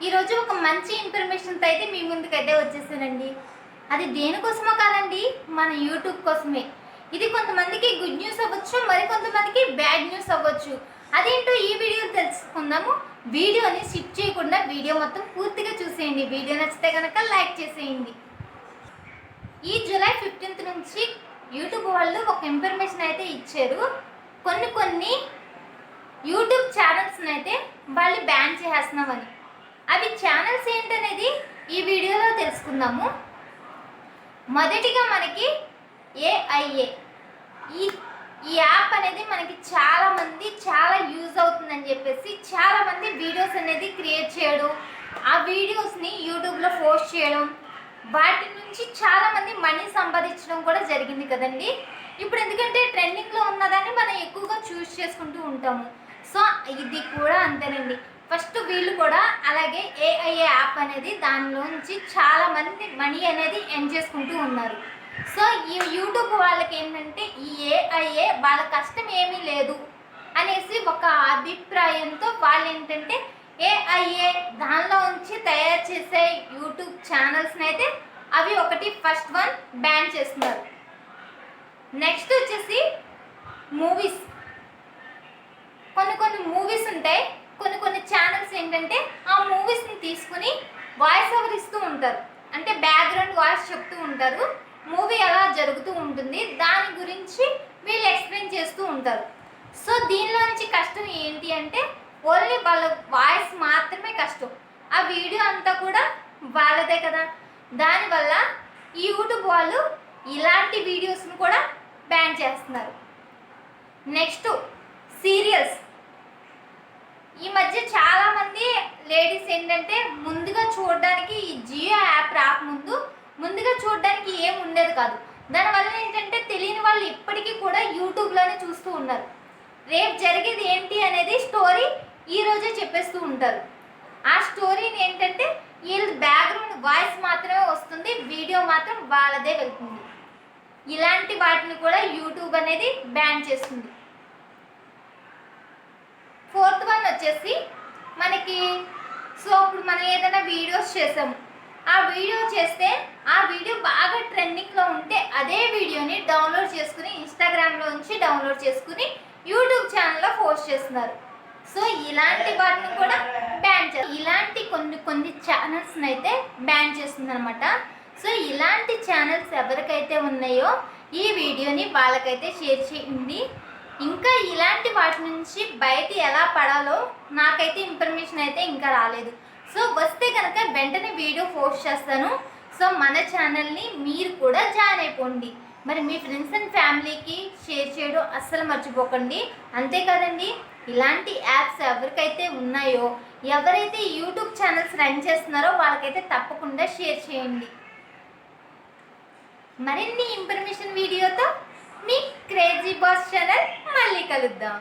ఈరోజు ఒక మంచి ఇన్ఫర్మేషన్తో అయితే మీ ముందుకైతే వచ్చేసానండి. అది దేనికోసమో కాదండి, మన యూట్యూబ్ కోసమే. ఇది కొంతమందికి గుడ్ న్యూస్ అవ్వచ్చు, మరి కొంతమందికి బ్యాడ్ న్యూస్ అవ్వచ్చు. అదేంటో ఈ వీడియోలో తెలుసుకుందాము. వీడియోని స్కిప్ చేయకుండా వీడియో మొత్తం పూర్తిగా చూసేయండి. వీడియో నచ్చితే కనుక లైక్ చేసేయండి. ఈ జూలై 15th నుంచి యూట్యూబ్ వాళ్ళు ఒక ఇన్ఫర్మేషన్ అయితే ఇచ్చారు. కొన్ని యూట్యూబ్ ఛానల్స్ని అయితే వాళ్ళు బ్యాన్ చేస్తున్నామని. అవి ఛానల్స్ ఏంటనేది ఈ వీడియోలో తెలుసుకుందాము. మొదటిగా మనకి ఏఐఏ ఈ యాప్ అనేది మనకి చాలా యూజ్ అవుతుందని చెప్పేసి చాలామంది వీడియోస్ అనేది క్రియేట్ చేయడం, ఆ వీడియోస్ని యూట్యూబ్లో పోస్ట్ చేయడం, వాటి నుంచి చాలామంది మనీ సంపాదించడం కూడా జరిగింది కదండి. ఇప్పుడు ఎందుకంటే ట్రెండింగ్లో ఉన్నదాన్ని మనం ఎక్కువగా చూస్ చేసుకుంటూ ఉంటాము. సో ఇది కూడా అంతేనండి. ఫస్ట్ వీళ్ళు కూడా అలాగే ఏఐఏ యాప్ అనేది దానిలోంచి చాలామంది మనీ అనేది ఎర్న్ చేసుకుంటూ ఉన్నారు. సో ఈ యూట్యూబ్ వాళ్ళకి ఏంటంటే ఈ ఏఐఏ వాళ్ళ కష్టం ఏమీ లేదు అనేసి ఒక అభిప్రాయంతో వాళ్ళు ఏంటంటే ఏఐఏ దానిలో ఉంచి తయారు చేసే యూట్యూబ్ ఛానల్స్ని అయితే అవి ఒకటి ఫస్ట్ వన్ బ్యాన్ చేస్తున్నారు. నెక్స్ట్ వచ్చేసి మూవీస్. కొన్ని మూవీస్ ఉంటాయి, కొన్ని ఛానల్స్ ఏంటంటే ఆ మూవీస్ని తీసుకుని వాయిస్ ఓవర్ ఇస్తూ ఉంటారు. అంటే బ్యాక్గ్రౌండ్ వాయిస్ చెప్తూ ఉంటారు, మూవీ ఎలా జరుగుతూ ఉంటుంది దాని గురించి వీళ్ళు ఎక్స్ప్లెయిన్ చేస్తూ ఉంటారు. సో దీనిలోంచి కష్టం ఏంటి అంటే ఓన్లీ వాళ్ళ వాయిస్ మాత్రమే కష్టం, ఆ వీడియో అంతా కూడా వాళ్ళదే కదా. దానివల్ల ఈ యూట్యూబ్ వాళ్ళు ఇలాంటి వీడియోస్ని కూడా బ్యాన్ చేస్తున్నారు. Next serials. ఈ మధ్య చాలామంది లేడీస్ ఏంటంటే ముందుగా చూడడానికి ఈ జియో యాప్ రాకముందు ముందుగా చూడడానికి ఏం ఉండేది కాదు. దానివల్ల ఏంటంటే తెలియని వాళ్ళు ఇప్పటికీ కూడా యూట్యూబ్లోనే చూస్తూ ఉన్నారు. రేపు జరిగేది ఏంటి అనేది స్టోరీ ఈరోజే చెప్పేస్తూ ఉంటారు. ఆ స్టోరీని ఏంటంటే వీళ్ళ బ్యాక్గ్రౌండ్ వాయిస్ మాత్రమే వస్తుంది, వీడియో మాత్రం వాళ్ళదే వెళ్తుంది. ఇలాంటి వాటిని కూడా యూట్యూబ్ అనేది బ్యాన్ చేస్తుంది. ఫోర్త్ వన్ వచ్చేసి మనకి సో ఇప్పుడు మనం ఏదైనా వీడియోస్ చేసాము, ఆ వీడియో చేస్తే ఆ వీడియో బాగా ట్రెండింగ్లో ఉంటే అదే వీడియోని డౌన్లోడ్ చేసుకుని ఇన్స్టాగ్రామ్లోంచి డౌన్లోడ్ చేసుకుని యూట్యూబ్ ఛానల్లో పోస్ట్ చేస్తున్నారు. సో ఇలాంటి వాటిని కూడా బ్యాన్ చేస్తారు. ఇలాంటి కొన్ని ఛానల్స్ని అయితే బ్యాన్ చేస్తుంది అనమాట. సో ఇలాంటి ఛానల్స్ ఎవరికైతే ఉన్నాయో ఈ వీడియోని వాళ్ళకైతే షేర్ చేయండి. ఇంకా ఇలాంటి వాటి నుంచి బయట ఎలా పడాలో నాకైతే ఇన్ఫర్మేషన్ అయితే ఇంకా రాలేదు. సో వస్తే కనుక వెంటనే వీడియో పోస్ట్ చేస్తాను. సో మన ఛానల్ని మీరు కూడా జాయిన్ అయిపోండి. మరి మీ ఫ్రెండ్స్ అండ్ ఫ్యామిలీకి షేర్ చేయడం అస్సలు మర్చిపోకండి. అంతేకాదండి, ఇలాంటి యాప్స్ ఎవరికైతే ఉన్నాయో, ఎవరైతే యూట్యూబ్ ఛానల్స్ రన్ చేస్తున్నారో వాళ్ళకైతే తప్పకుండా షేర్ చేయండి. మరిన్ని ఇన్ఫర్మేషన్ వీడియోతో మీ క్రేజీ బాస్ ఛానల్ మళ్ళీ కలుద్దాం.